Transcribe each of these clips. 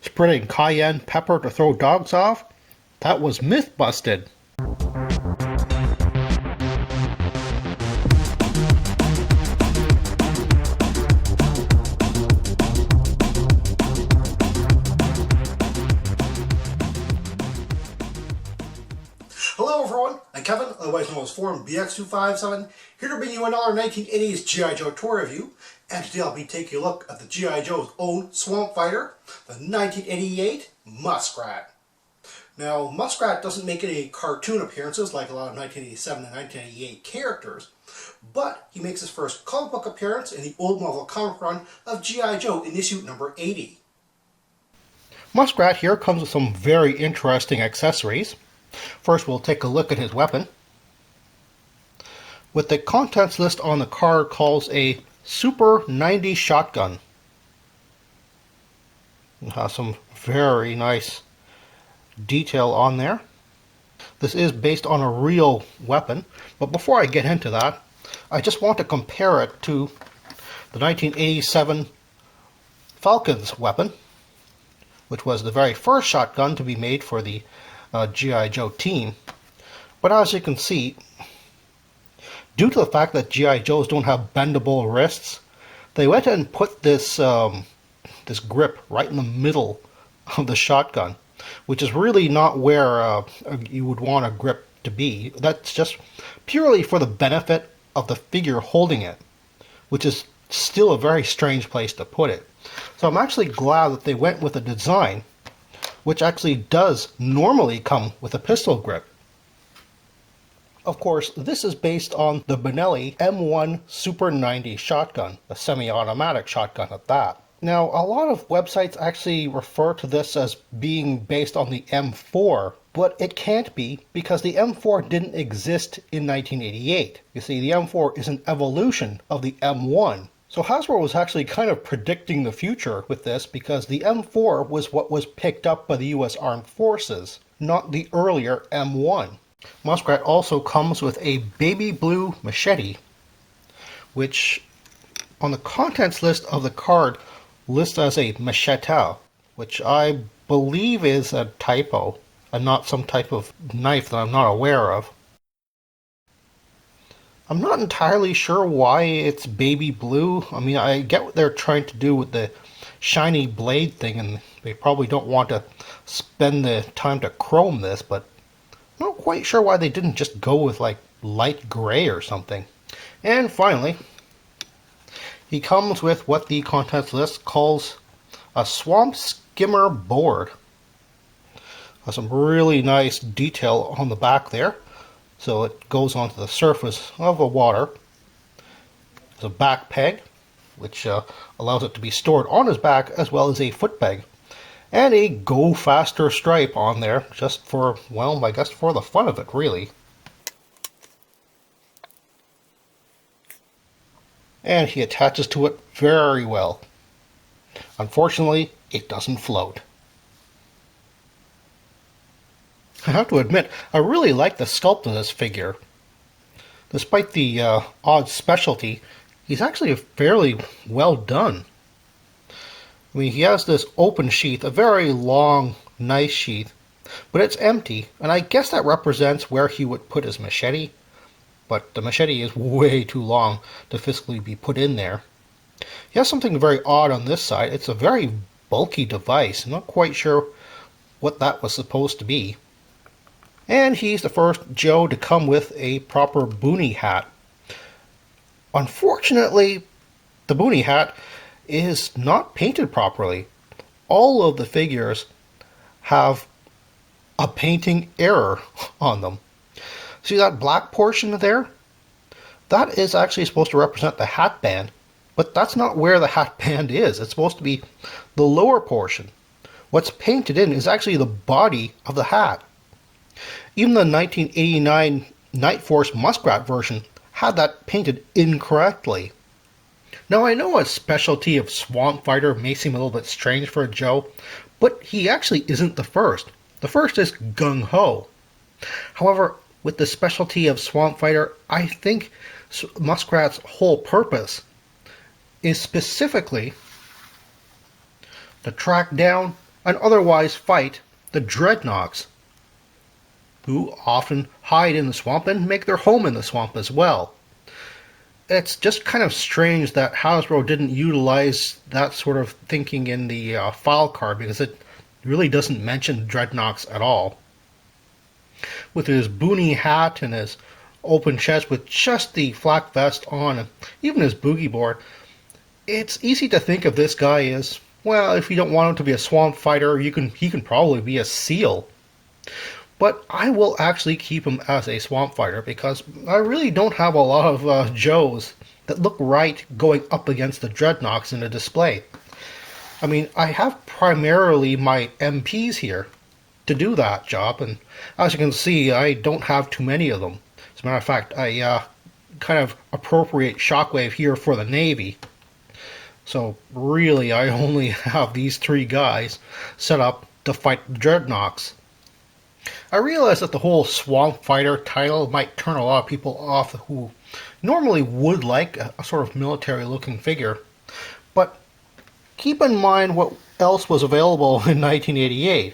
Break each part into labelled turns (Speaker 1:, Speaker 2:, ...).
Speaker 1: Spreading cayenne pepper to throw dogs off? That was myth busted.
Speaker 2: Hello everyone, I'm Kevin, otherwise known as Forum BX257, here to bring you another 1980s G.I. Joe tour review, and today I'll be taking a look at the G.I. Joe's own Swamp Fighter, the 1988 Muskrat. Now, Muskrat doesn't make any cartoon appearances like a lot of 1987 and 1988 characters, but he makes his first comic book appearance in the old Marvel comic run of G.I. Joe in issue number 80.
Speaker 1: Muskrat here comes with some very interesting accessories. First, we'll take a look at his weapon. What the contents list on the card calls a Super 90 shotgun. It has some very nice detail on there. This is based on a real weapon, but before I get into that, I just want to compare it to the 1987 Falcon's weapon, which was the very first shotgun to be made for the G.I. Joe team. But as you can see, due to the fact that G.I. Joes don't have bendable wrists, they went and put this this grip right in the middle of the shotgun, which is really not where you would want a grip to be. That's just purely for the benefit of the figure holding it, which is still a very strange place to put it. So I'm actually glad that they went with a design which actually does normally come with a pistol grip. Of course, this is based on the Benelli M1 Super 90 shotgun, a semi-automatic shotgun at that. Now, a lot of websites actually refer to this as being based on the M4, but it can't be because the M4 didn't exist in 1988. You see, the M4 is an evolution of the M1. So Hasbro was actually kind of predicting the future with this because the M4 was what was picked up by the US Armed Forces, not the earlier M1. Muskrat also comes with a baby blue machete, which on the contents list of the card lists as a machete, which I believe is a typo and not some type of knife that I'm not aware of. I'm not entirely sure why it's baby blue. I mean, I get what they're trying to do with the shiny blade thing, and they probably don't want to spend the time to chrome this, but I'm not quite sure why they didn't just go with like light gray or something. And finally, he comes with what the contents list calls a Swamp Skimmer board. Has some really nice detail on the back there. So it goes onto the surface of the water. There's a back peg, which allows it to be stored on his back, as well as a foot peg. And a Go Faster stripe on there, just for, well, I guess for the fun of it, really. And he attaches to it very well. Unfortunately, it doesn't float. I have to admit, I really like the sculpt of this figure. Despite the odd specialty, he's actually fairly well done. I mean, he has this open sheath, a very long, nice sheath, but it's empty, and I guess that represents where he would put his machete, but the machete is way too long to physically be put in there. He has something very odd on this side. It's a very bulky device. I'm not quite sure what that was supposed to be. And he's the first Joe to come with a proper boonie hat. Unfortunately, the boonie hat is not painted properly. All of the figures have a painting error on them. See that black portion there? That is actually supposed to represent the hat band, but that's not where the hat band is. It's supposed to be the lower portion. What's painted in is actually the body of the hat. Even the 1989 Night Force Muskrat version had that painted incorrectly. Now, I know a specialty of Swamp Fighter may seem a little bit strange for a Joe, but he actually isn't the first. The first is Gung Ho. However, with the specialty of Swamp Fighter, I think Muskrat's whole purpose is specifically to track down and otherwise fight the Dreadnoks, who often hide in the swamp and make their home in the swamp as well. It's just kind of strange that Hasbro didn't utilize that sort of thinking in the file card, because it really doesn't mention Dreadnoks at all. With his boonie hat and his open chest with just the flak vest on, and even his boogie board, it's easy to think of this guy as, well, if you don't want him to be a swamp fighter, he can probably be a seal. But I will actually keep him as a swamp fighter, because I really don't have a lot of Joes that look right going up against the Dreadnoks in a display. I mean, I have primarily my MPs here to do that job, and as you can see, I don't have too many of them. As a matter of fact, I kind of appropriate Shockwave here for the Navy. So really, I only have these three guys set up to fight the Dreadnoks. I realize that the whole Swamp Fighter title might turn a lot of people off who normally would like a sort of military-looking figure, but keep in mind what else was available in 1988.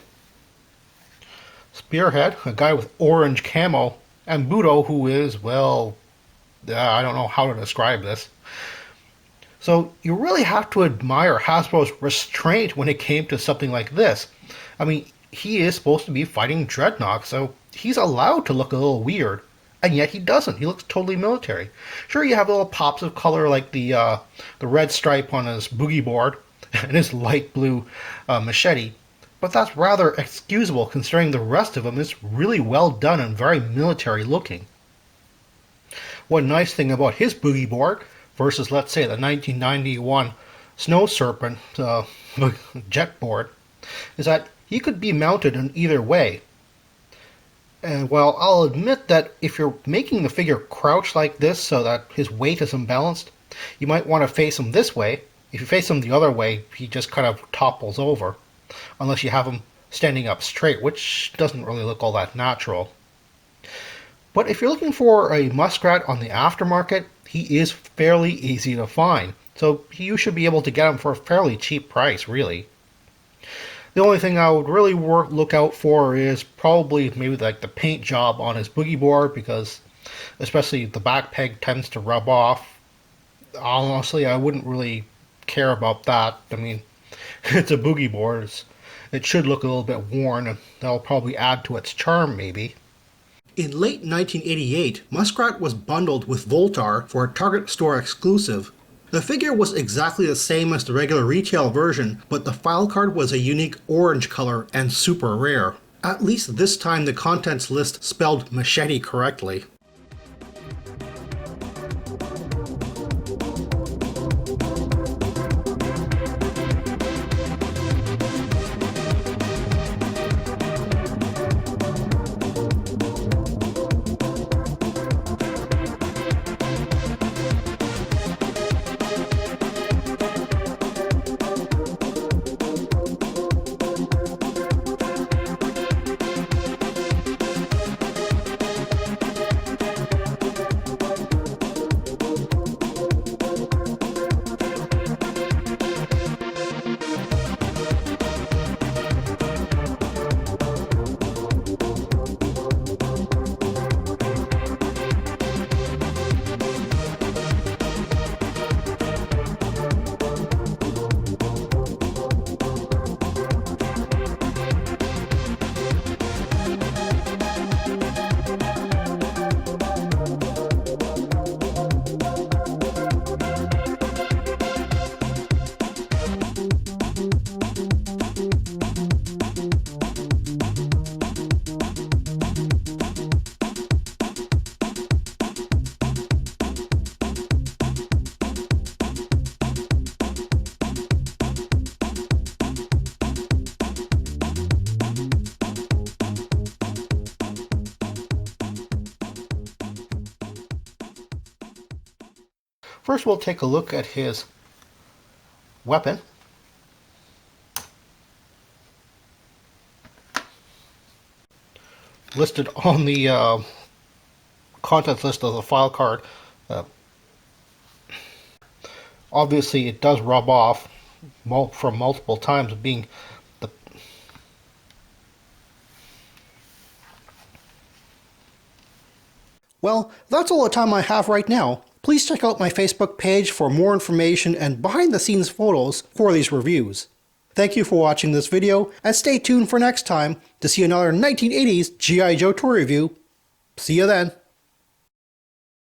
Speaker 1: Spearhead, a guy with orange camo, and Budo, who is, well, I don't know how to describe this. So you really have to admire Hasbro's restraint when it came to something like this. I mean, he is supposed to be fighting Dreadnoks, so he's allowed to look a little weird, and yet he doesn't. He looks totally military. Sure, you have little pops of color like the red stripe on his boogie board and his light blue machete, but that's rather excusable considering the rest of him is really well done and very military looking. One nice thing about his boogie board versus, let's say, the 1991 Snow Serpent jet board is that he could be mounted in either way. And while I'll admit that if you're making the figure crouch like this so that his weight is imbalanced, you might want to face him this way. If you face him the other way, he just kind of topples over, unless you have him standing up straight, which doesn't really look all that natural. But if you're looking for a Muskrat on the aftermarket, he is fairly easy to find, so you should be able to get him for a fairly cheap price, really. The only thing I would really look out for is probably maybe like the paint job on his boogie board, because especially the back peg tends to rub off. Honestly, I wouldn't really care about that. I mean, it's a boogie board. It should look a little bit worn, and that'll probably add to its charm, maybe. In late 1988, Muskrat was bundled with Voltar for a Target store exclusive. The figure was exactly the same as the regular retail version, but the file card was a unique orange color and super rare. At least this time the contents list spelled Machete correctly. First, we'll take a look at his weapon. Listed on the contents list of the file card. Obviously, it does rub off from multiple times, being Well, that's all the time I have right now. Please check out my Facebook page for more information and behind-the-scenes photos for these reviews. Thank you for watching this video, and stay tuned for next time to see another 1980s G.I. Joe toy review. See you then.